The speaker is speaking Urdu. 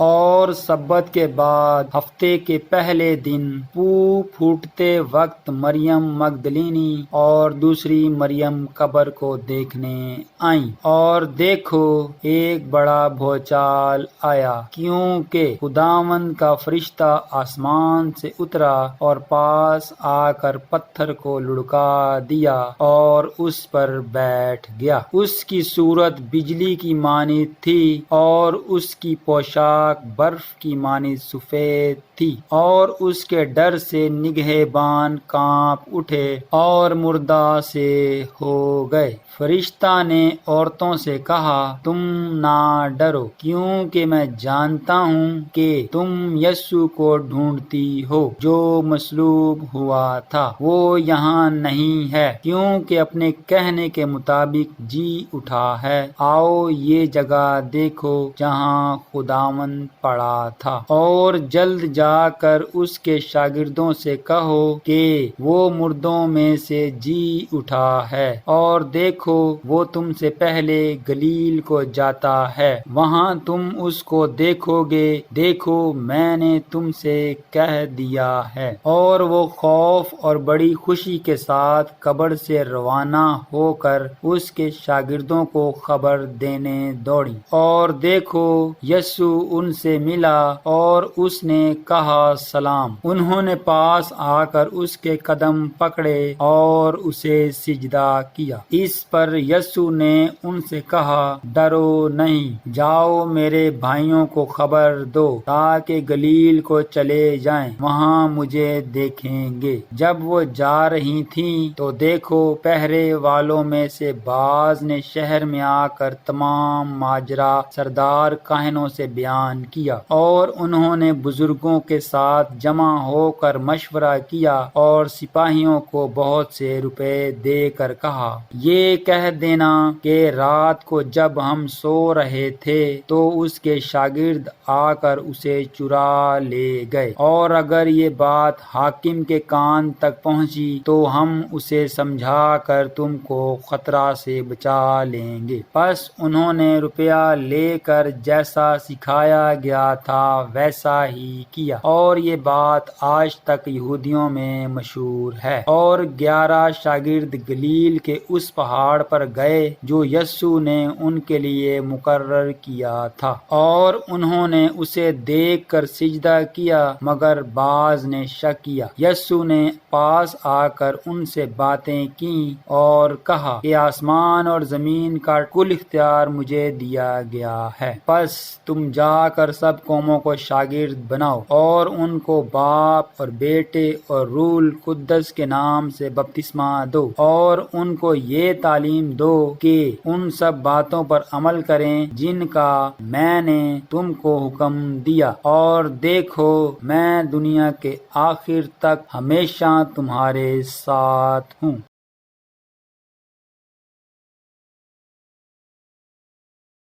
اور سبت کے بعد ہفتے کے پہلے دن پھوٹتے وقت مریم مگدلینی اور دوسری مریم قبر کو دیکھنے آئیں، اور دیکھو ایک بڑا بھونچال آیا، کیونکہ خداوند کا فرشتہ آسمان سے اترا اور پاس آ کر پتھر کو لڑکا دیا اور اس پر بیٹھ گیا۔ اس کی صورت بجلی کی مانند تھی اور اس کی پوشاک برف کی مانند سفید تھی، اور اس کے ڈر سے نگہبان کانپ اٹھے اور مردہ سے ہو گئے۔ فرشتہ نے عورتوں سے کہا، تم نہ ڈرو، کیونکہ میں جانتا ہوں کہ تم یسوع کو ڈھونڈتی ہو جو مصلوب ہوا تھا۔ وہ یہاں نہیں ہے، کیونکہ اپنے کہنے کے مطابق جی اٹھا ہے۔ آؤ یہ جگہ دیکھو جہاں خداوند پڑا تھا، اور جلد جا کر اس کے شاگردوں سے کہو کہ وہ مردوں میں سے جی اٹھا ہے، اور دیکھو وہ تم سے پہلے گلیل کو جاتا ہے، وہاں تم اس کو دیکھو گے۔ دیکھو میں نے تم سے کہہ دیا ہے۔ اور وہ خوف اور بڑی خوشی کے ساتھ قبر سے روانہ ہو کر اس کے شاگردوں کو خبر دینے دوڑی، اور دیکھو یسوع ان سے ملا اور اس نے کہا سلام۔ انہوں نے پاس آ کر اس کے قدم پکڑے اور اسے سجدہ کیا۔ اس پر یسوع نے ان سے کہا، ڈرو نہیں، جاؤ میرے بھائیوں کو خبر دو تاکہ گلیل کو چلے جائیں، وہاں مجھے دیکھیں گے۔ جب وہ جا رہی تھیں تو دیکھو پہرے والوں میں سے بعض نے شہر میں آ کر تمام ماجرا سردار کاہنوں سے بیان کیا، اور انہوں نے بزرگوں کے ساتھ جمع ہو کر مشورہ کیا اور سپاہیوں کو بہت سے روپے دے کر کہا، یہ کہہ دینا کہ رات کو جب ہم سو رہے تھے تو اس کے شاگرد آ کر اسے چرا لے گئے، اور اگر یہ بات حاکم کے کان تک پہنچی تو ہم اسے سمجھا کر تم کو خطرہ سے بچا لیں گے۔ پس انہوں نے روپیہ لے کر جیسا سکھایا گیا تھا ویسا ہی کیا، اور یہ بات آج تک یہودیوں میں مشہور ہے۔ اور 11 شاگرد گلیل کے اس پہاڑ پر گئے جو یسوع نے ان کے لیے مقرر کیا تھا، اور انہوں نے اسے دیکھ کر سجدہ کیا، مگر بعض نے شک کیا۔ یسوع نے پاس آ کر ان سے باتیں کیں اور کہا کہ آسمان اور زمین کا کل اختیار مجھے دیا گیا ہے، پس تم جا کر سب قوموں کو شاگرد بناؤ، اور ان کو باپ اور بیٹے اور روح القدس کے نام سے بپتسمہ دو، اور ان کو یہ تعلیم دو کہ ان سب باتوں پر عمل کریں جن کا میں نے تم کو حکم دیا، اور دیکھو میں دنیا کے آخر تک ہمیشہ تمہارے ساتھ ہوں۔